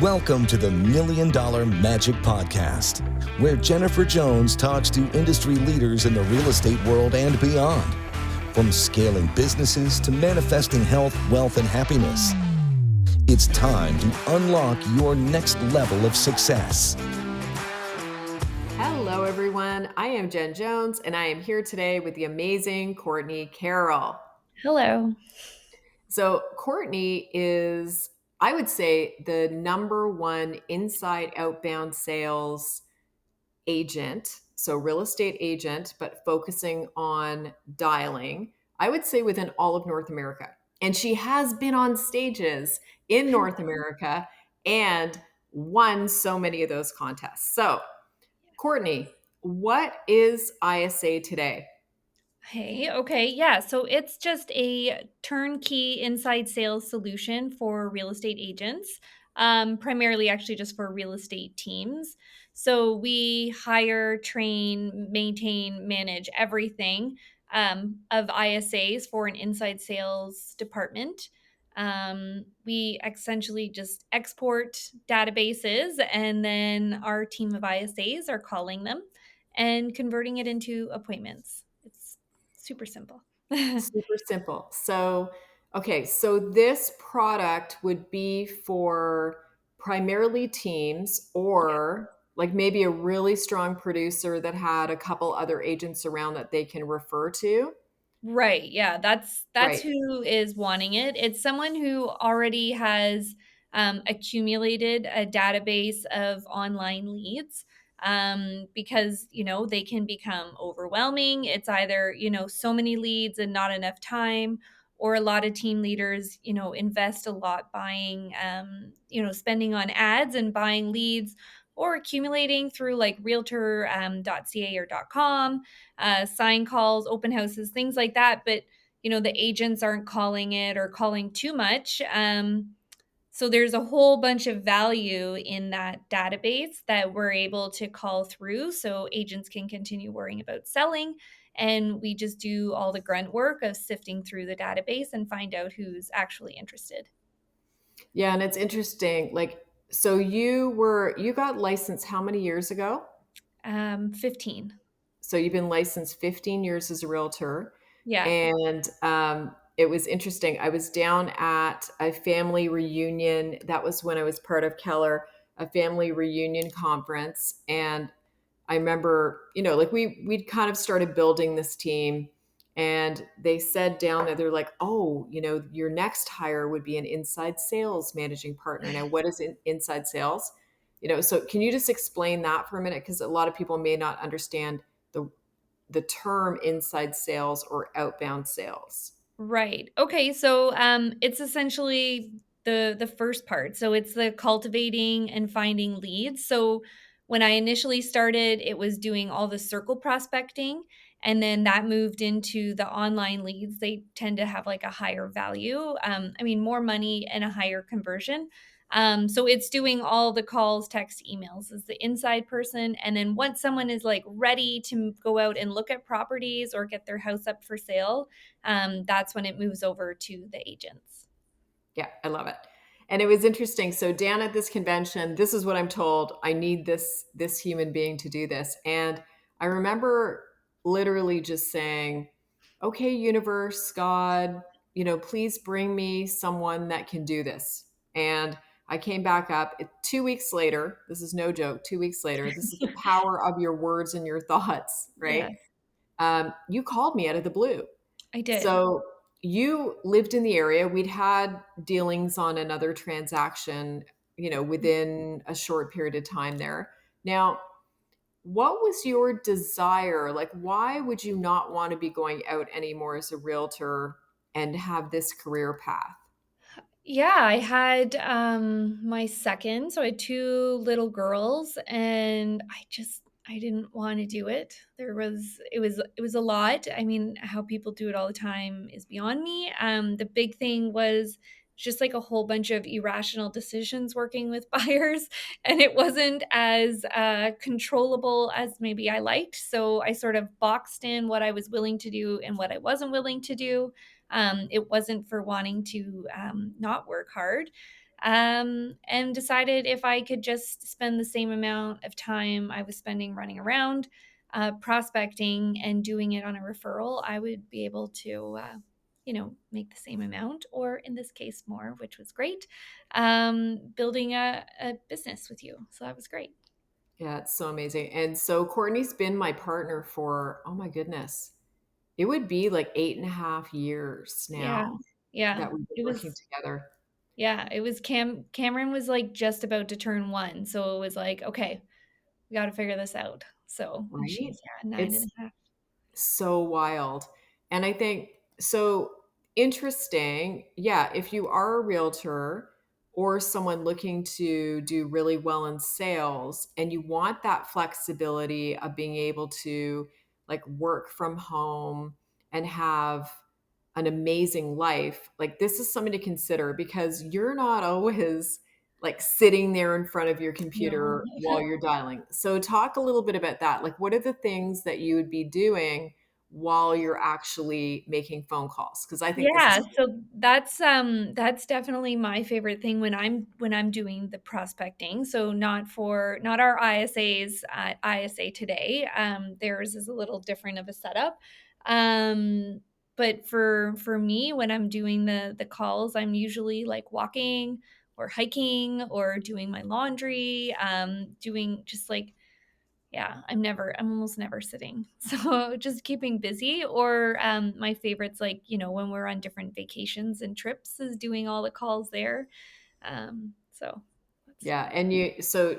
Welcome to the $1 Million Magic Podcast, where Jennifer Jones talks to industry leaders in the real estate world and beyond. From scaling businesses to manifesting health, wealth, and happiness. It's time to unlock your next level of success. Hello, everyone. I am Jen Jones, and I am here today with the amazing Courtney Carroll. Hello. So, Courtney is, I would say, the number one inside outbound sales agent. So, real estate agent, but focusing on dialing, I would say within all of North America. And she has been on stages in North America and won so many of those contests. So, Courtney, what is ISA today? Hey, okay. Yeah. So it's just a turnkey inside sales solution for real estate agents, primarily actually just for real estate teams. So we hire, train, maintain, manage everything of ISAs for an inside sales department. We essentially just export databases, and then our team of ISAs are calling them and converting it into appointments. It's super simple. Super simple. So, okay, so this product would be for primarily teams or like maybe a really strong producer that had a couple other agents around that they can refer to. Right. Yeah. That's Right. who is wanting it. It's someone who already has accumulated a database of online leads, because they can become overwhelming. It's either so many leads and not enough time, or a lot of team leaders invest a lot buying, spending on ads and buying leads, or accumulating through like realtor .ca or .com, sign calls, open houses, things like that. But the agents aren't calling it or calling too much. So there's a whole bunch of value in that database that we're able to call through, so agents can continue worrying about selling. And we just do all the grunt work of sifting through the database and find out who's actually interested. Yeah, and it's interesting. Like, so you got licensed how many years ago? 15. So you've been licensed 15 years as a realtor. Yeah. And it was interesting. I was down at a family reunion. That was when I was part of Keller, a family reunion conference. And I remember, like we'd kind of started building this team. And they said down there, they're like, oh, your next hire would be an inside sales managing partner. Now, what is inside sales? So can you just explain that for a minute? Because a lot of people may not understand the the term inside sales or outbound sales. Right. Okay. So it's essentially the first part. So it's the cultivating and finding leads. So when I initially started, it was doing all the circle prospecting, and then that moved into the online leads. They tend to have like a higher value. More money and a higher conversion. So it's doing all the calls, text, emails as the inside person. And then once someone is like ready to go out and look at properties or get their house up for sale, that's when it moves over to the agents. Yeah, I love it. And it was interesting. So down at this convention, this is what I'm told. I need this human being to do this. And I remember literally just saying, okay, universe, God, please bring me someone that can do this. And I came back up 2 weeks later. This is no joke. 2 weeks later, this is the power of your words and your thoughts, right? Yes, You called me out of the blue. I did. So you lived in the area. We'd had dealings on another transaction, within a short period of time there. Now, what was your desire? Like, why would you not want to be going out anymore as a realtor and have this career path? Yeah, I had my second, so I had two little girls, and I didn't want to do it. It was a lot. How people do it all the time is beyond me. The big thing was just like a whole bunch of irrational decisions working with buyers, and it wasn't as controllable as maybe I liked. So I sort of boxed in what I was willing to do and what I wasn't willing to do. It wasn't for wanting to not work hard. and decided if I could just spend the same amount of time I was spending running around, prospecting and doing it on a referral, I would be able to, make the same amount, or in this case, more, which was great, building a business with you. So that was great. Yeah, it's so amazing. And so Courtney's been my partner for, oh my goodness, it would be like 8.5 years Yeah. now Yeah. that we've been It working was, together. yeah, it was Cameron was like just about to turn 1. So it was like, okay, we got to figure this out. So, and Right? she's, yeah, nine and It's a half. so wild. And I think so interesting. Yeah, if you are a realtor or someone looking to do really well in sales and you want that flexibility of being able to like work from home and have an amazing life, like this is something to consider because you're not always like sitting there in front of your No. computer while you're dialing. So talk a little bit about that. Like what are the things that you would be doing while you're actually making phone calls? Because I think this is Yeah, so that's definitely my favorite thing when I'm doing the prospecting. So not our ISAs at ISA today. Theirs is a little different of a setup. But for me, when I'm doing the calls, I'm usually like walking or hiking or doing my laundry, doing just like, yeah, I'm almost never sitting. So just keeping busy, or my favorites, like, when we're on different vacations and trips, is doing all the calls there. So that's yeah. And you so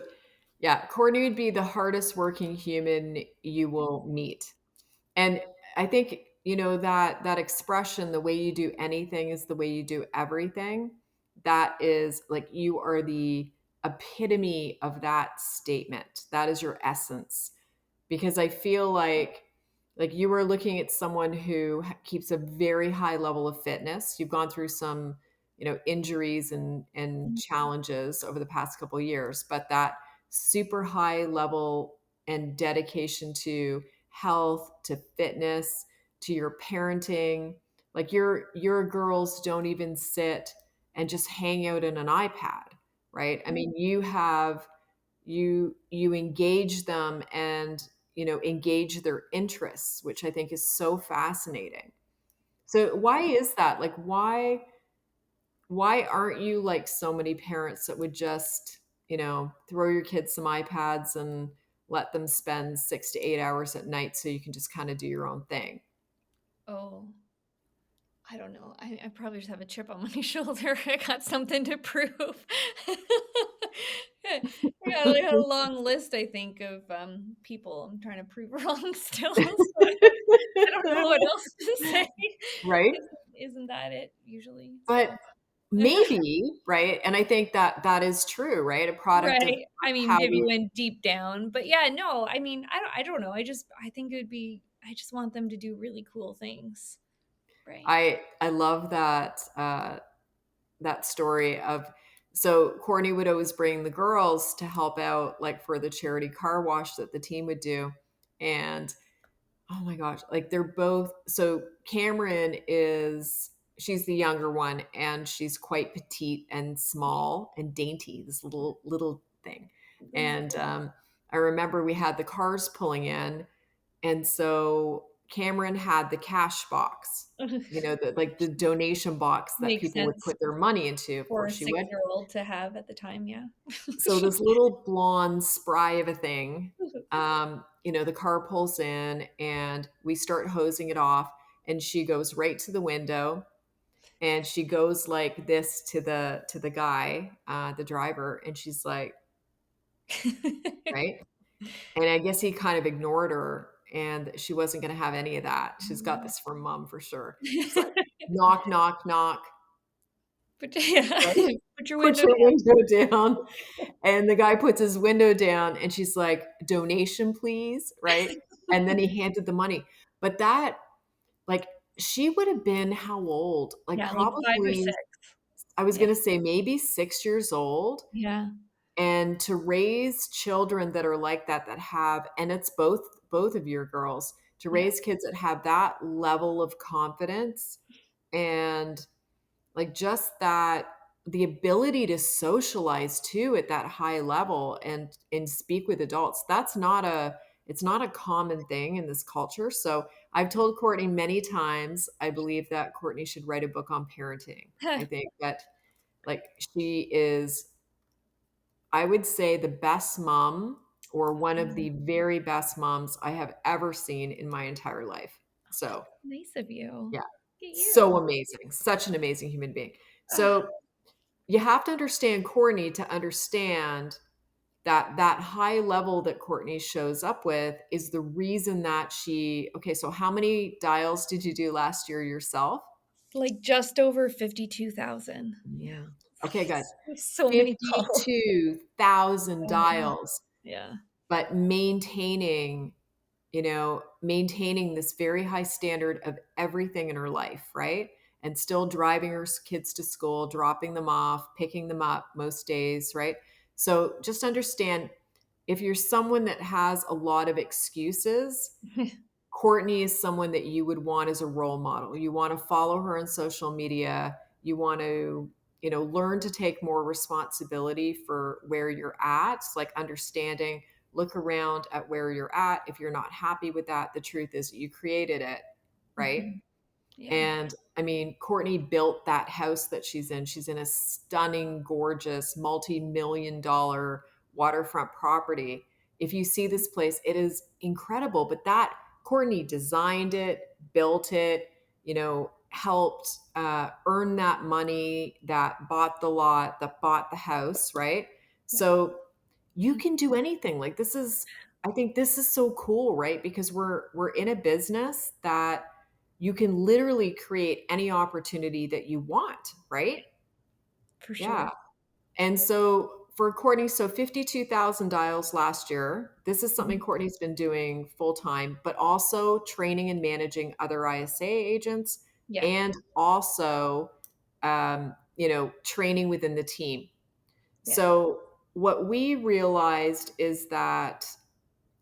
yeah, Courtney would be the hardest working human you will meet. And I think, that expression, the way you do anything is the way you do everything, that is like you are the epitome of that statement. That is your essence. Because I feel like you were looking at someone who keeps a very high level of fitness. You've gone through some, injuries and challenges over the past couple of years, but that super high level and dedication to health, to fitness, to your parenting. Like your girls don't even sit and just hang out in an iPad, right? I mean, you engage them and engage their interests, which I think is so fascinating. So why is that? Like why aren't you like so many parents that would just throw your kids some iPads and let them spend 6 to 8 hours at night so you can just kind of do your own thing? Oh, I don't know. I probably just have a chip on my shoulder. I got something to prove. I got like a long list, I think, of people I'm trying to prove wrong still. So I don't know what else to say. Right. Isn't that it usually? But So maybe, right? And I think that that is true, right? A product of right. I mean, how maybe we went deep down, but yeah, no, I mean, I don't know. I think it would be, I just want them to do really cool things. Right. I love that that story of so Courtney would always bring the girls to help out like for the charity car wash that the team would do. And oh my gosh, like they're both so Cameron is she's the younger one and she's quite petite and small and dainty, this little thing. And I remember we had the cars pulling in and so Cameron had the cash box, the donation box that Makes people would sense put their money into. Of for course, a she would. 6-year-old to have at the time, yeah. So this little blonde spry of a thing, the car pulls in and we start hosing it off, and she goes right to the window and she goes like this to the guy, the driver, and she's like, right. And I guess he kind of ignored her and she wasn't going to have any of that. She's got this from mom for sure. She's like, knock, knock, knock, But yeah, right? put your Put window your down. window down. And the guy puts his window down and she's like, donation, please. Right. And then he handed the money. But that, like, she would have been how old? Like, Yeah, like 5 or 6. probably, I was Yeah, going to say maybe 6 years old. yeah, And to raise children that are like that have, and it's both of your girls, to yeah. raise kids that have that level of confidence and like just that, the ability to socialize too at that high level and speak with adults, that's not a it's not a common thing in this culture. So I've told Courtney many times, I believe that Courtney should write a book on parenting. I think that, like, she is, I would say, the best mom, or one of the very best moms I have ever seen in my entire life. So Nice of you. yeah, Look at so you. amazing, such an amazing human being. Ah, So you have to understand Courtney to understand that that high level that Courtney shows up with is the reason that she, okay, so how many dials did you do last year yourself? like just over 52,000. Yeah. Yeah. Okay, good. So many calls. 52,000 Oh my God. dials, Yeah. but maintaining, maintaining this very high standard of everything in her life, right? And still driving her kids to school, dropping them off, picking them up most days, right? So just understand, if you're someone that has a lot of excuses, Courtney is someone that you would want as a role model. You want to follow her on social media. You want to, learn to take more responsibility for where you're at, like understanding, look around at where you're at. If you're not happy with that, the truth is you created it, right? Mhm. Yeah. And I mean, Courtney built that house that she's in. She's in a stunning, gorgeous, multi-million dollar waterfront property. If you see this place, it is incredible. But that Courtney designed it, built it, helped earn that money, that bought the lot, that bought the house, right? Yeah. So you can do anything. Like, this is, I think this is so cool, right? Because we're in a business that you can literally create any opportunity that you want, right? For sure. Yeah. And so for Courtney, so 52,000 dials last year. This is something Mhm. Courtney's been doing full time, but also training and managing other ISA agents, Yeah. and also, training within the team. Yeah. So what we realized is that,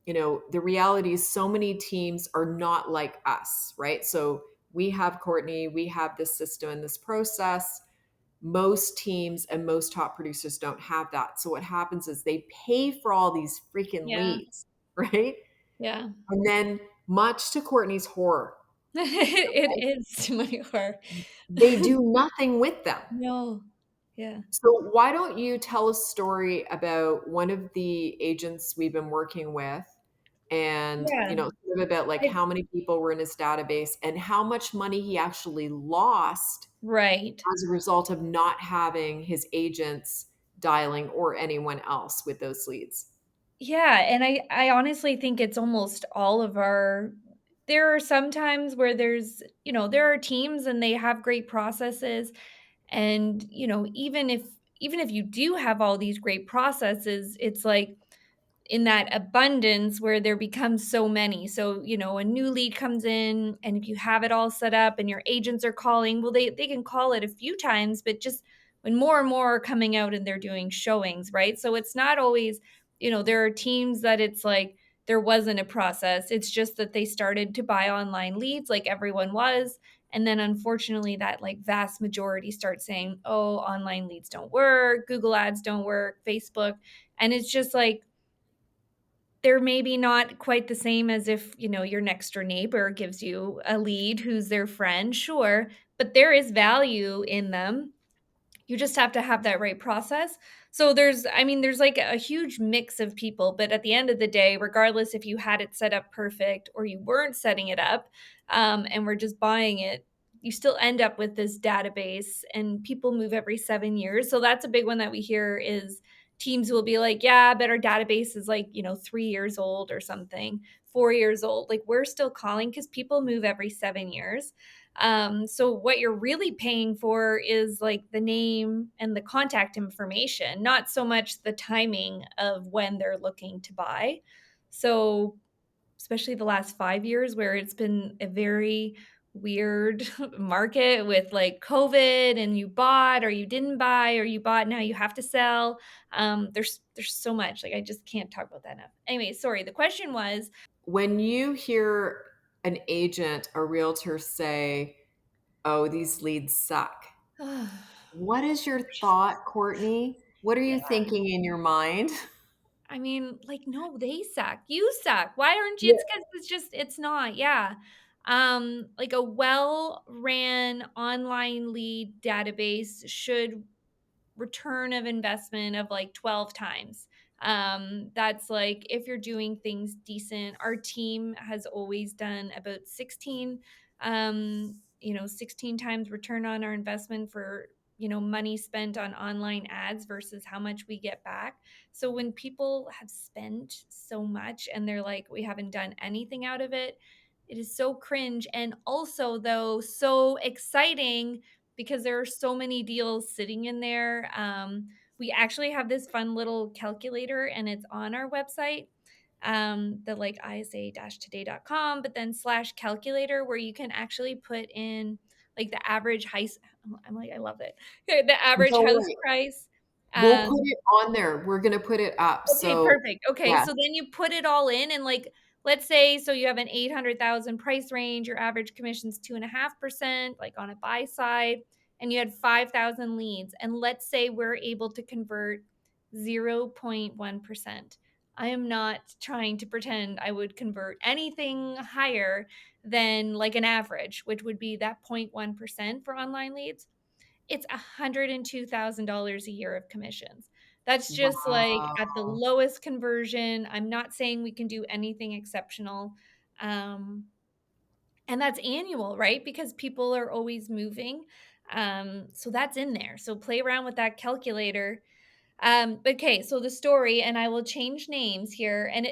the reality is so many teams are not like us, right? So we have Courtney, we have this system and this process. Most teams and most top producers don't have that. So what happens is they pay for all these freaking Yeah. leads, right? Yeah. And then, much to Courtney's horror, It is too many horror. they do nothing with them. No. Yeah. So why don't you tell a story about one of the agents we've been working with, and, Yeah. sort of about like I how many people were in his database and how much money he actually lost right. as a result of not having his agents dialing, or anyone else, with those leads. Yeah, and I honestly think it's almost all of our there are some times where there are teams and they have great processes and, even if you do have all these great processes, it's like in that abundance where there becomes so many. So, a new lead comes in and if you have it all set up and your agents are calling, well, they can call it a few times, but just when more and more are coming out and they're doing showings, right? So it's not always, there are teams that it's like there wasn't a process. It's just that they started to buy online leads like everyone was. And then unfortunately that like vast majority start saying, "Oh, online leads don't work, Google ads don't work, Facebook." And it's just like they're maybe not quite the same as if, your next door neighbor gives you a lead who's their friend, sure, but there is value in them. You just have to have that right process. So there's like a huge mix of people, but at the end of the day, regardless if you had it set up perfect or you weren't setting it up, and we're just buying it, you still end up with this database and people move every 7 years. So that's a big one that we hear is teams will be like, yeah, but our database is like, 3 years old or something, 4 years old. Like we're still calling because people move every 7 years. So what you're really paying for is like the name and the contact information, not so much the timing of when they're looking to buy. So especially the last 5 years where it's been a very weird market with like COVID and you bought or you didn't buy or you bought now you have to sell. There's so much like I just can't talk about that enough. Anyway, sorry. The question was, When you hear an agent, a realtor say, "Oh, these leads suck," What is your thought, Courtney? What are you thinking in your mind? I mean, like, no, they suck. You suck. Why aren't you? Yeah. It's because it's not. Yeah. Like a well-ran online lead database should return of investment of like 12 times. That's like if you're doing things decent. Our team has always done about 16, 16 times return on our investment for, money spent on online ads versus how much we get back. So when people have spent so much and they're like, we haven't done anything out of it, it is so cringe. And also, though, so exciting because there are so many deals sitting in there. We actually have this fun little calculator and it's on our website, the like isa-today.com, but then slash calculator where you can actually put in like the average house. I'm like, I love it. The average Don't house worry. price. We'll put Um, it on there. We're going to put it up. Okay, So, perfect. Okay, yeah. so then you put it all in and like let's say so you have an 800,000 price range, your average commission's 2.5%, like on a buy side, and you had 5,000 leads. And let's say we're able to convert 0.1%. I am not trying to pretend I would convert anything higher than like an average, which would be that 0.1% for online leads. It's $102,000 a year of commissions. That's just like at the Wow. lowest conversion. I'm not saying we can do anything exceptional. Um, and that's annual, right? Because people are always moving. So that's in there. So play around with that calculator. Okay, so the story, and I will change names here, and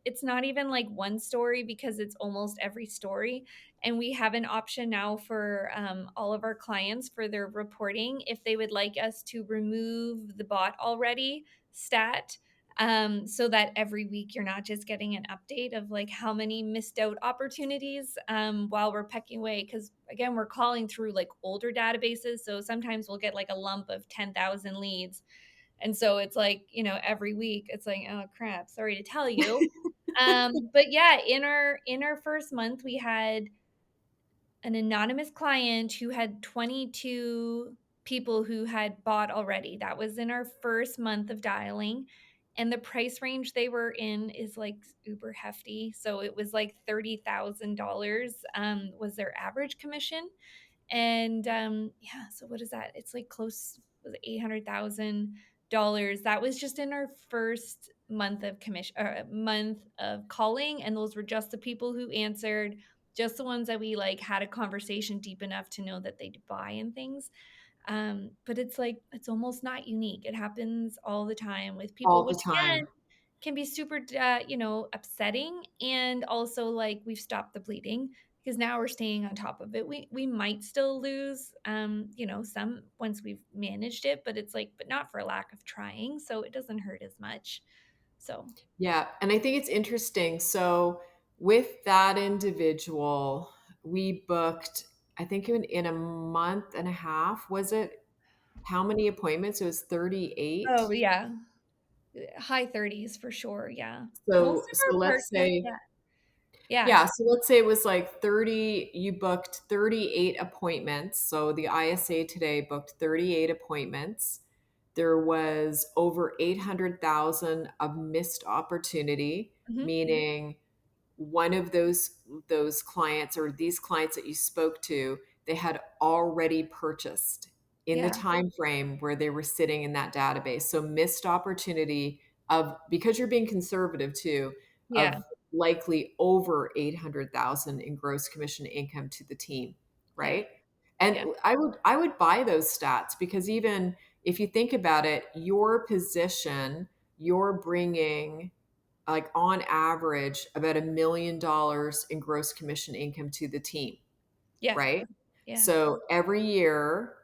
it's not even like one story because it's almost every story. And we have an option now for all of our clients for their reporting if they would like us to remove the bot already stat. So that every week you're not just getting an update of like how many missed out opportunities while we're pecking away. Because again, we're calling through like older databases. So sometimes we'll get like a lump of 10,000 leads and so it's like, every week it's like, oh crap, sorry to tell you. But yeah, in our first month, we had an anonymous client who had 22 people who had bought already. That was in our first month of dialing. And the price range they were in is like uber hefty. So it was like $30,000 was their average commission. And yeah, so what is that? It's like close was $800,000. That was just in our first month of commission or month of calling, and those were just the people who answered, just the ones that we like had a conversation deep enough to know that they'd buy and things. But it's like it's almost not unique. It happens all the time with people, All the which again time. can be super, upsetting. And also, like, we've stopped the bleeding because now we're staying on top of it. We might still lose, some once we've managed it, but it's like, but not for a lack of trying. So it doesn't hurt as much. So, Yeah. And I think it's interesting. So, with that individual, we booked, I think in a month and a half, was it? How many appointments? It was 38. oh, yeah, high 30s for sure. Yeah. Most So, of so our let's partners, say, yeah. Yeah. yeah, so let's say it was like 30, you booked 38 appointments. So the ISA today booked 38 appointments. There was over 800,000 of missed opportunity, Hmm. meaning one of those clients or these clients that you spoke to, they had already purchased in the Yeah. time frame where they were sitting in that database. So missed opportunity of, because you're being conservative too, Yeah. of likely over 800,000 in gross commission income to the team, Yeah. right? And Yeah. I would buy those stats because even if you think about it, your position, you're bringing like on average about $1 million in gross commission income to the team, Yeah. right? Yeah. So every year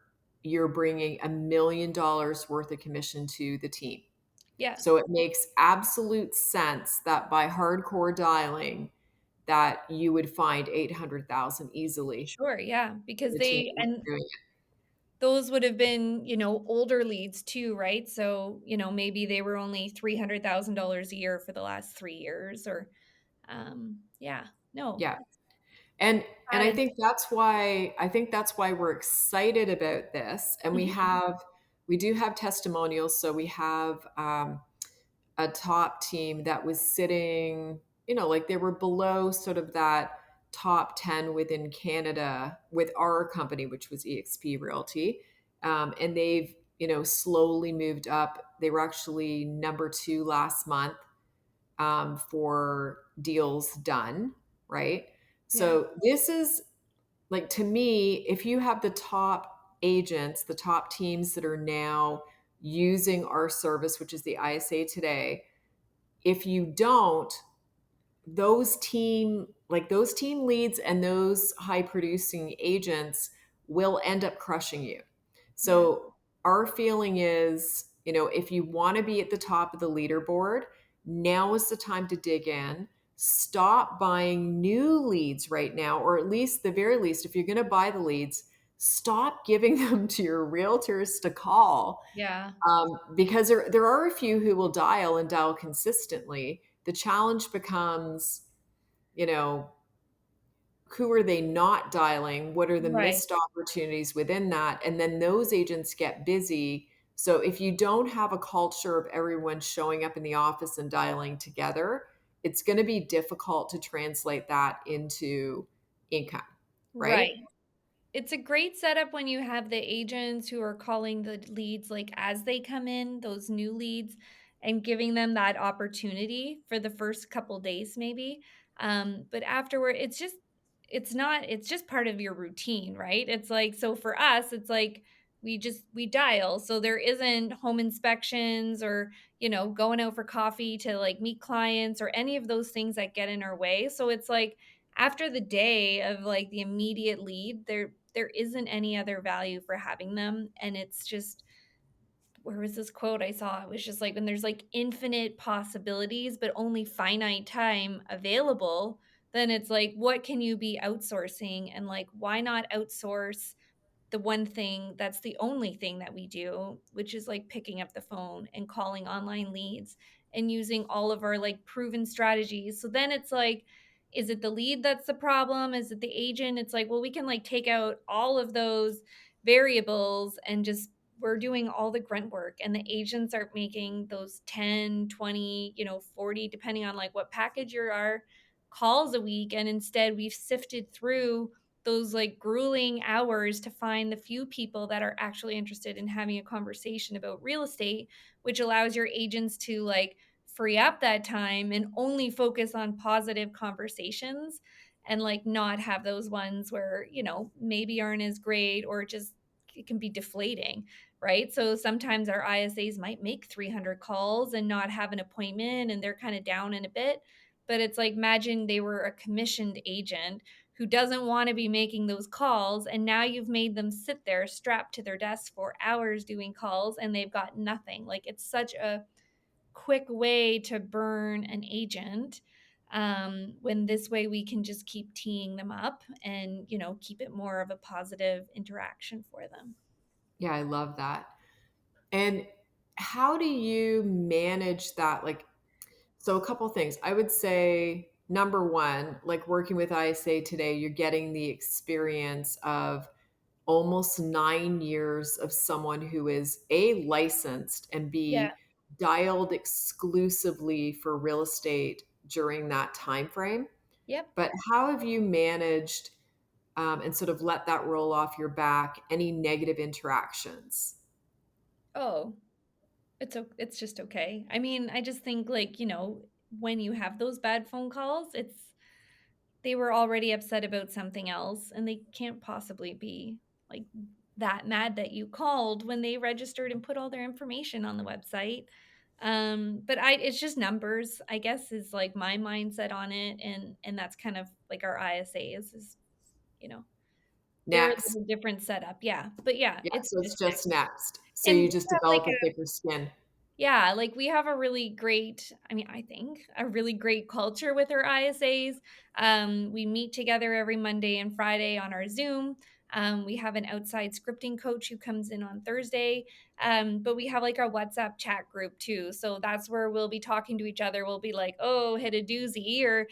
you're bringing $1 million worth of commission to the team. Yeah. So it makes absolute sense that by hardcore dialing that you would find 800,000 easily Sure. Yeah. in Because the team they, that was and doing it. those would have been, older leads too, right? So, maybe they were only $300,000 a year for the last 3 years or, yeah, no, Yeah. And That I is think that's why we're excited about this. And we Mhm. have we do have testimonials. So we have a top team that was sitting, like they were below sort of that top 10 within Canada with our company, which was EXP Realty. And they've, slowly moved up. They were actually number two last month for deals done, right? Yeah. So this is like, to me, if you have the top agents, the top teams that are now using our service, which is the ISA today, if you don't, those team leads and those high producing agents will end up crushing you. Yeah. So our feeling is, if you want to be at the top of the leaderboard, now is the time to dig in. Stop buying new leads right now, or at least the very least, if you're going to buy the leads, stop giving them to your realtors to call, Yeah. because there are a few who will dial and dial consistently. The challenge becomes, you know, who are they not dialing? What are the Right. missed opportunities within that? And then those agents get busy. So if you don't have a culture of everyone showing up in the office and dialing together, it's going to be difficult to translate that into income, right? Right. It's a great setup when you have the agents who are calling the leads like as they come in, those new leads, and giving them that opportunity for the first couple days maybe. But afterward, it's just part of your routine, right? It's like so for us, it's like we dial. So there isn't home inspections or, going out for coffee to like meet clients or any of those things that get in our way. So it's like after the day of like the immediate lead, there isn't any other value for having them. And it's just where was this quote I saw? It was just like when there's like infinite possibilities, but only finite time available, then it's like, what can you be outsourcing? And like, why not outsource the one thing that's the only thing that we do, which is like picking up the phone and calling online leads and using all of our like proven strategies. So then it's like, is it the lead that's the problem? Is it the agent? It's like, well, we can like take out all of those variables and just we're doing all the grunt work and the agents are making those 10, 20, 40, depending on like what package you are, calls a week. And instead we've sifted through those like grueling hours to find the few people that are actually interested in having a conversation about real estate, which allows your agents to like free up that time and only focus on positive conversations and like not have those ones where, maybe aren't as great or just it can be deflating, right? So sometimes our ISAs might make 300 calls and not have an appointment and they're kind of down in a bit. But it's like, imagine they were a commissioned agent who doesn't want to be making those calls. And now you've made them sit there strapped to their desk for hours doing calls and they've got nothing. Like it's such a quick way to burn an agent. When this way we can just keep teeing them up and, keep it more of a positive interaction for them. Yeah, I love that. And how do you manage that? Like, so a couple things. I would say number one, like working with ISA today, you're getting the experience of almost 9 years of someone who is A, licensed, and Yeah. B, dialed exclusively for real estate during that time frame. Yep. But how have you managed, and sort of let that roll off your back, any negative interactions? Oh, it's just okay. I mean, I just think like, when you have those bad phone calls, they were already upset about something else and they can't possibly be like that mad that you called when they registered and put all their information on the website. But it's just numbers, I guess, is like my mindset on it. And that's kind of like our ISA is, you know, they're a Next. little different setup. Yeah. But yeah, Yeah, it's so just it's just next. So and you we just have like develop a thicker skin. yeah, like we have a really great, I mean, I think a really great culture with our ISAs. We meet together every Monday and Friday on our Zoom. We have an outside scripting coach who comes in on Thursday. But we have like our WhatsApp chat group too. So that's where we'll be talking to each other. We'll be like, oh, hit a doozy, or,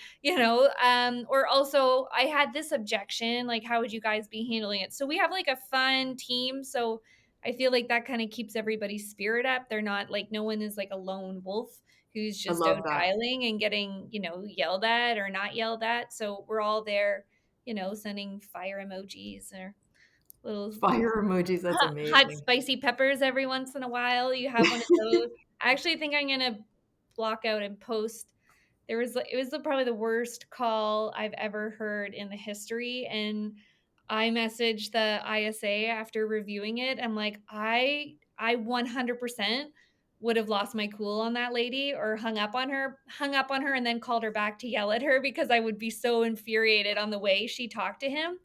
or also I had this objection. Like, how would you guys be handling it? So we have like a fun team. So I feel like that kind of keeps everybody's spirit up. They're not like, no one is like a lone wolf who's I just love out that. dialing and getting, yelled at or not yelled at. So we're all there, sending fire emojis or little Fire emojis. That's hot amazing. spicy peppers every once in a while. You have one of those. I actually think I'm gonna block out and post. It was probably the worst call I've ever heard in the history, and I messaged the ISA after reviewing it. I'm like, I 100% would have lost my cool on that lady or hung up on her and then called her back to yell at her because I would be so infuriated on the way she talked to him.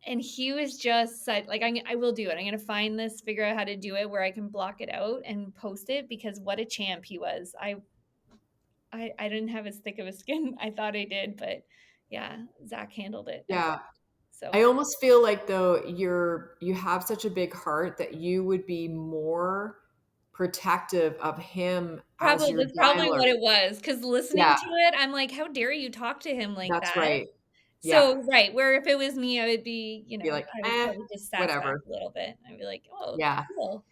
And he was just said, like, I will do it. I'm gonna find this, figure out how to do it where I can block it out and post it because what a champ he was. I didn't have as thick of a skin. I thought I did, but yeah, Zach handled it epic. Yeah. I So almost feel like though you have such a big heart that you would be more protective of him as probably your that's probably dialer. what it was. Because listening Yeah, to it, I'm like, how dare you talk to him like that's that? right. Yeah. So right, where if it was me, I would be, Be like, I would probably just sass back whatever. a little bit. I'd be like, oh, Yeah. cool.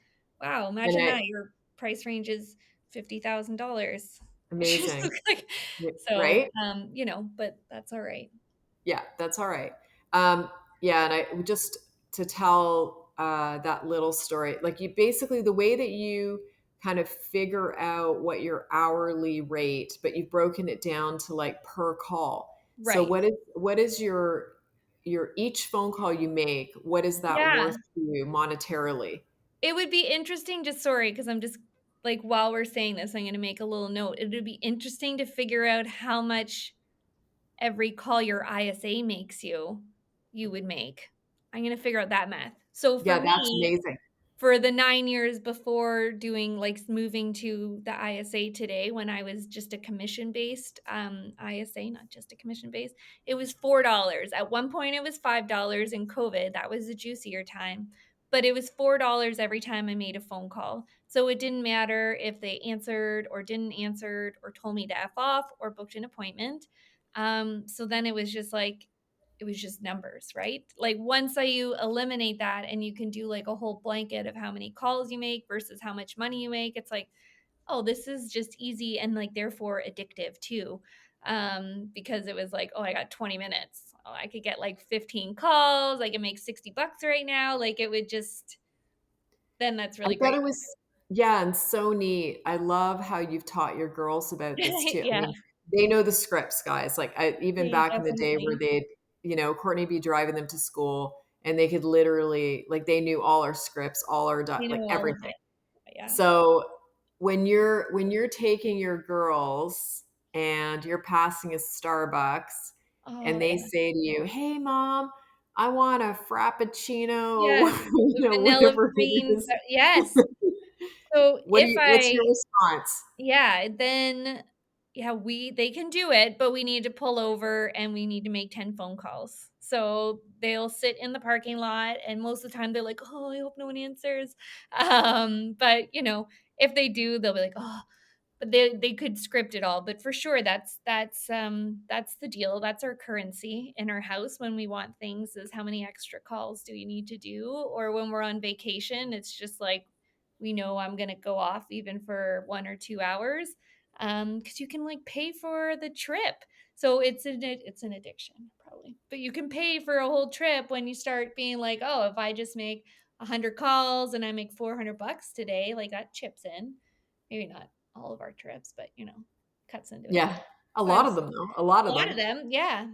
Wow, And imagine that. Your price range is $50,000. amazing. Like, so, Right? but that's all right. Yeah, that's all right. Yeah, and I just to tell that little story, like you basically the way that you kind of figure out what your hourly rate, but you've broken it down to like per call. So Right. what is your each phone call you make, what is that Yeah. worth to you monetarily? It would be interesting just sorry, because I'm just like, while we're saying this, I'm going to make a little note. It would be interesting to figure out how much every call your ISA makes you would make. I'm going to figure out that math. So for Yeah, that's me, amazing. for the 9 years before doing like moving to the ISA today when I was just a commission-based, ISA, not just a commission-based, it was $4. At one point, it was $5 in COVID. That was a juicier time. But it was $4 every time I made a phone call. So it didn't matter if they answered or didn't answer or told me to F off or booked an appointment. So then it was just numbers, right? Like once you eliminate that and you can do like a whole blanket of how many calls you make versus how much money you make, it's like, oh, this is just easy and like therefore addictive too. Because it was like, oh, I got 20 minutes. Oh, I could get like 15 calls. I can make $60 right now. Like it would just, then that's I really bet great. it was, yeah, and so neat. I love how you've taught your girls about this too. I Yeah, mean, they know the scripts, guys. Like even they back in the day where definitely, they'd, Courtney be driving them to school and they could literally, like they knew all our scripts, all our, you like know, all of everything. it. Yeah. So when you're taking your girls and you're passing a Starbucks and Oh, they yeah. say to you, "Hey mom, I want a frappuccino," or Yes. The vanilla whatever it cream. is. Yes. So What's your response? yeah, then yeah, they can do it, but we need to pull over and we need to make 10 phone calls. So they'll sit in the parking lot and most of the time they're like, "Oh, I hope no one answers." But if they do, they'll be like, "Oh," but they could script it all. But for sure, that's the deal. That's our currency in our house when we want things is how many extra calls do you need to do? Or when we're on vacation, it's just like we know I'm gonna go off even for 1 or 2 hours. Because you can like pay for the trip. So it's an addiction, probably. But you can pay for a whole trip when you start being like, oh, if I just make 100 calls and I make $400 today, like that chips in. Maybe not all of our trips, but cuts into it. Yeah, a But lot of them though. A lot a of lot them. of them, yeah.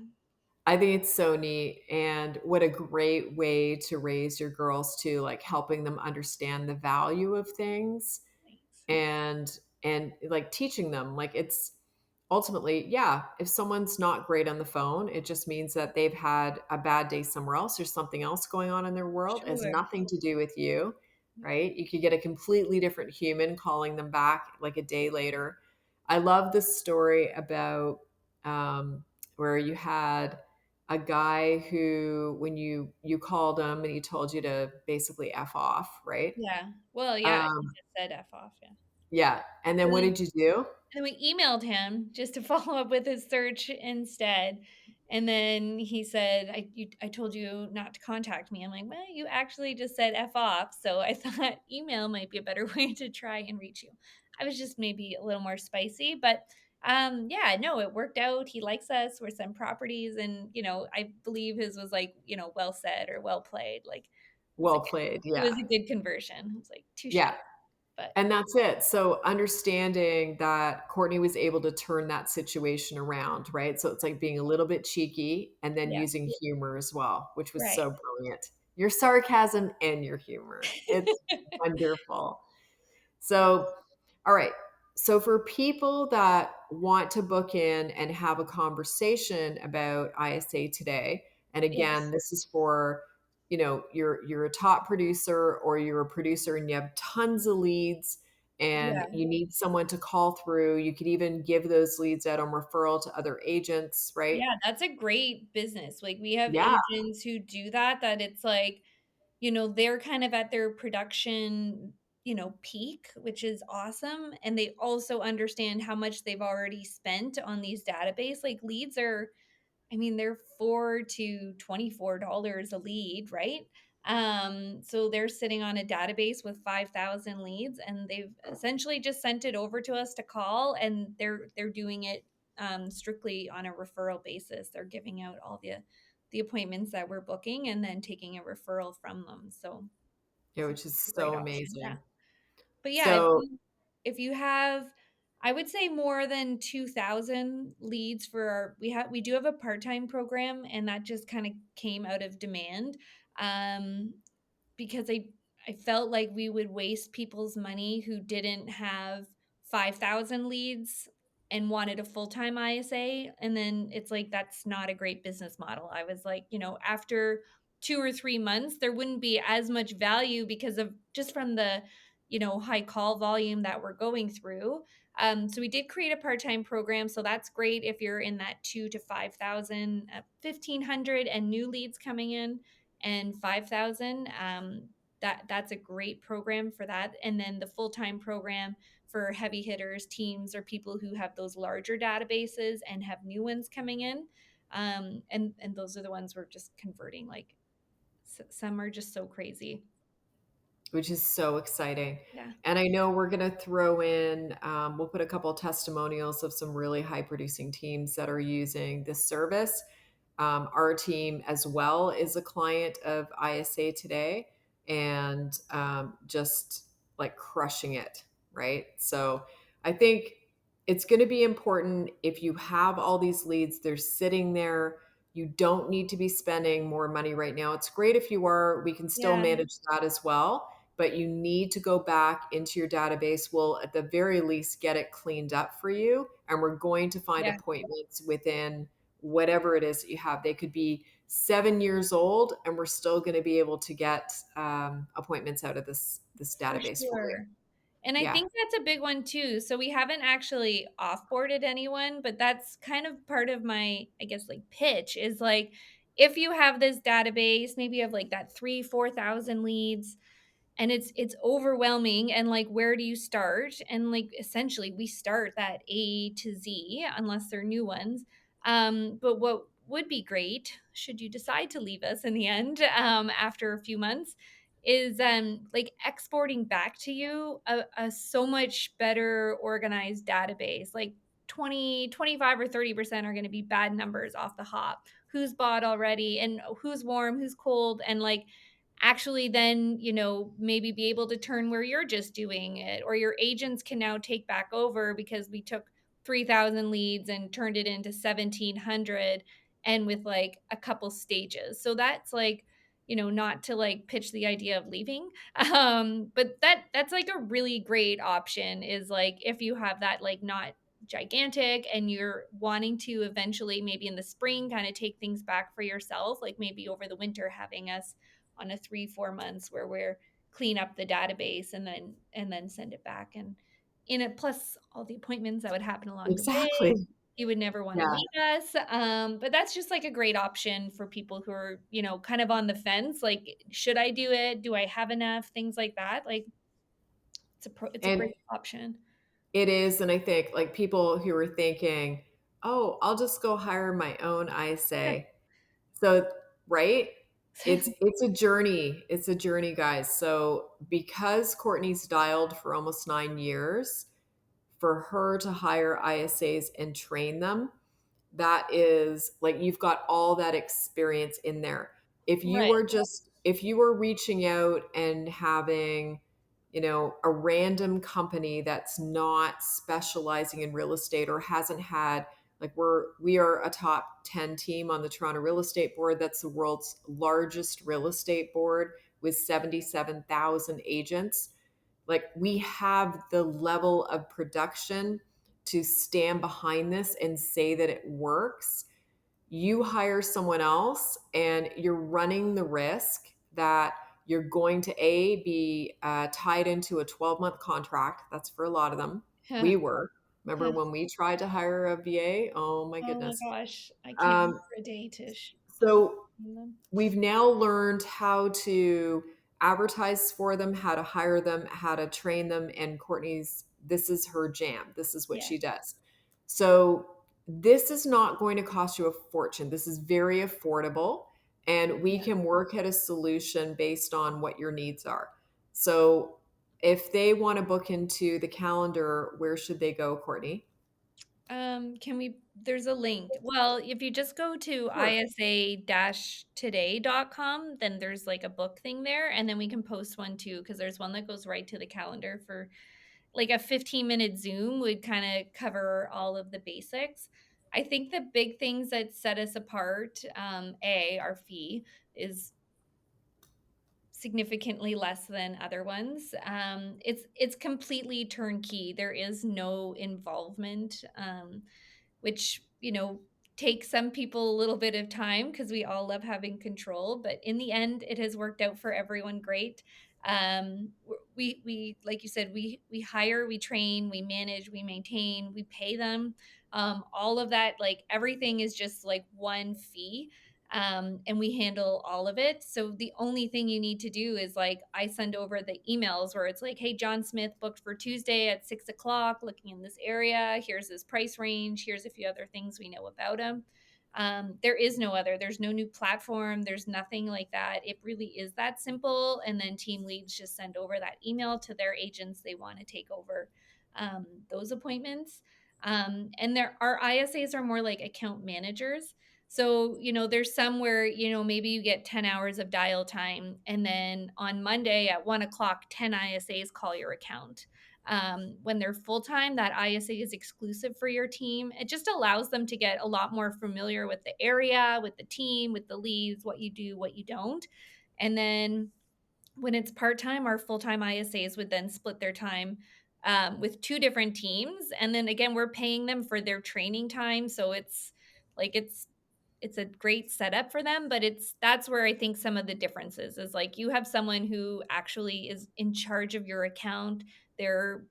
I think it's so neat, and what a great way to raise your girls too, like helping them understand the value of things Thanks. and like teaching them like it's ultimately, yeah, if someone's not great on the phone, it just means that they've had a bad day somewhere else. There's something else going on in their world. It has Sure. nothing to do with you, right? You could get a completely different human calling them back like a day later. I love this story about where you had a guy who, when you called him and he told you to basically F off, right? Yeah. Well, yeah, he Um, just said F off, yeah. yeah. And then And what then did you do? And then we emailed him just to follow up with his search instead. And then he said, I told you not to contact me. I'm like, well, you actually just said F off. So I thought email might be a better way to try and reach you. I was just maybe a little more spicy, but yeah, no, it worked out. He likes us. We're some properties. And, I believe his was like, well said or well played. Like Well played. it was Yeah. a good conversion. I was like, touche. Yeah. But And that's it. So understanding that Courtney was able to turn that situation around, right? So it's like being a little bit cheeky and then yeah, using humor as well, which was right. so brilliant. Your sarcasm and your humor. It's wonderful. So, all right. So, for people that want to book in and have a conversation about ISA today, and again, Yes. this is for, you're a top producer or you're a producer and you have tons of leads and Yeah. you need someone to call through. You could even give those leads out on referral to other agents, right? Yeah, that's a great business. Like, we have Yeah, agents who do that it's like, they're kind of at their production, peak, which is awesome, and they also understand how much they've already spent on these database. Like, leads are I mean, they're 4 to $24 a lead, right? So they're sitting on a database with 5,000 leads, and they've essentially just sent it over to us to call, and they're doing it strictly on a referral basis. They're giving out all the appointments that we're booking, and then taking a referral from them. So yeah, it's which is a great so option. Yeah. amazing. But yeah, if So, you have I would say more than 2,000 leads for we do have a part-time program, and that just kinda came out of demand, um, because I felt like we would waste people's money who didn't have 5,000 leads and wanted a full-time ISA, and then it's like, that's not a great business model. I was like, after 2 or 3 months, there wouldn't be as much value because of just from the, high call volume that we're going through. So we did create a part-time program, so that's great if you're in that 2 to 5,000, 1,500 and new leads coming in and 5,000. That's a great program for that. And then the full-time program for heavy hitters, teams, or people who have those larger databases and have new ones coming in. And those are the ones we're just converting. Like some are just so crazy. which is so exciting. Yeah. And I know we're going to throw in, we'll put a couple of testimonials of some really high producing teams that are using this service. Our team as well is a client of ISA today and just like crushing it, right? So I think it's going to be important if you have all these leads, they're sitting there. You don't need to be spending more money right now. It's great if you are, we can still Yeah. manage that as well, but you need to go back into your database. We'll, at the very least, get it cleaned up for you. And we're going to find Yeah. appointments within whatever it is that you have. They could be 7 years old, and we're still going to be able to get appointments out of this For database for you. sure. And I Yeah, think that's a big one too. So we haven't actually offboarded anyone, but that's kind of part of my, I guess, like pitch is like, if you have this database, maybe you have like that 4,000 leads, and it's overwhelming, and like, where do you start? And like, essentially we start that A to Z unless they're new ones. But what would be great, should you decide to leave us in the end, after a few months, is like exporting back to you a so much better organized database. Like 20, 25, or 30% are going to be bad numbers off the hop. Who's bought already, and who's warm, who's cold, and like, actually then, maybe be able to turn where you're just doing it, or your agents can now take back over because we took 3,000 leads and turned it into 1,700, and with like a couple stages. So that's like, not to like pitch the idea of leaving. But that's like a really great option, is like, if you have that, like, not gigantic, and you're wanting to eventually maybe in the spring kind of take things back for yourself, like maybe over the winter having us on a 3-4 months where we're clean up the database, and then send it back, and in it, plus all the appointments that would happen along the way. exactly. You would never wanna Yeah. meet us, but that's just, like, a great option for people who are, kind of on the fence, like, "Should I do it? Do I have enough?" Things like that, like, it's a And great option. it is, and I think, like, people who are thinking, "Oh, I'll just go hire my own Yeah. ISA." So right? It's a journey. It's a journey, guys. So, because Courtney's dialed for almost 9 years, for her to hire ISAs and train them, that is like you've got all that experience in there. Right. If you were reaching out and having, a random company that's not specializing in real estate or hasn't had, like, we are a top 10 team on the Toronto Real Estate Board. That's the world's largest real estate board with 77,000 agents. Like, we have the level of production to stand behind this and say that it works. You hire someone else and you're running the risk that you're going to be tied into a 12-month contract. That's for a lot of them. We were. Remember when we tried to hire a VA? Oh my Oh my goodness. gosh, I can't wait Um, for a day to so them. we've now learned how to advertise for them, how to hire them, how to train them. And Courtney's, this is her jam. This is what Yeah, she does. So this is not going to cost you a fortune. This is very affordable. And we yeah. can work at a solution based on what your needs are. So if they want to book into the calendar, where should they go, Courtney? Can we there's a link. Well, if you just go to Sure. isa-today.com, then there's, like, a book thing there, and then we can post one too, because there's one that goes right to the calendar for, like, a 15-minute Zoom would kinda cover all of the basics. I think the big things that set us apart, our fee is significantly less than other ones. It's completely turnkey. There is no involvement, which, takes some people a little bit of time because we all love having control, but in the end, it has worked out for everyone great. We like you said, we hire, we train, we manage, we maintain, we pay them. All of that, like everything is just like one fee. And we handle all of it. So the only thing you need to do is like I send over the emails where it's like, hey, John Smith booked for Tuesday at 6 o'clock, looking in this area. Here's his price range. Here's a few other things we know about him. There is no other. There's no new platform. There's nothing like that. It really is that simple. And then team leads just send over that email to their agents they want to take over those appointments. And our ISAs are more like account managers. So, there's some where, maybe you get 10 hours of dial time, and then on Monday at 1 o'clock, 10 ISAs call your account. When they're full time, that ISA is exclusive for your team. It just allows them to get a lot more familiar with the area, with the team, with the leads, what you do, what you don't. And then when it's part time, our full time ISAs would then split their time with two different teams. And then again, we're paying them for their training time. So like, it's a great setup for them, but that's where I think some of the differences is like you have someone who actually is in charge of your account. Their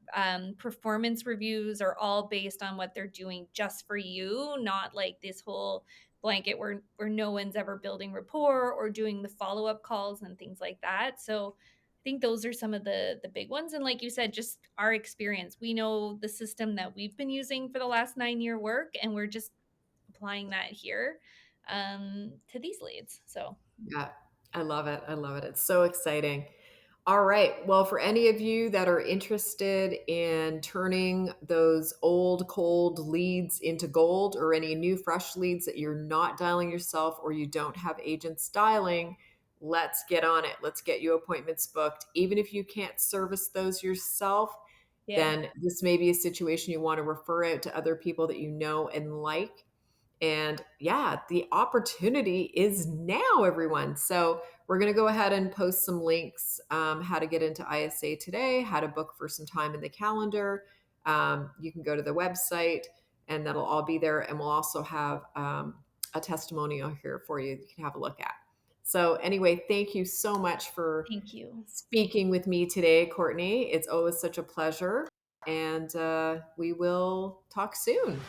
performance reviews are all based on what they're doing just for you, not like this whole blanket where no one's ever building rapport or doing the follow-up calls and things like that. So I think those are some of the big ones. And like you said, just our experience. We know the system that we've been using for the last 9-year work, and we're just applying that here to these leads. So Yeah, I love it. I love it. It's so exciting. All right. Well, for any of you that are interested in turning those old, cold leads into gold, or any new, fresh leads that you're not dialing yourself or you don't have agents dialing, let's get on it. Let's get you appointments booked. Even if you can't service those yourself, yeah, then this may be a situation you want to refer out to other people that you know and like. And yeah, the opportunity is now, everyone. So we're going to go ahead and post some links, how to get into ISA today, how to book for some time in the calendar. You can go to the website and that'll all be there. And we'll also have a testimonial here for you can have a look at. So anyway, thank you so much for thank you. speaking with me today, Courtney. It's always such a pleasure. And we will talk soon.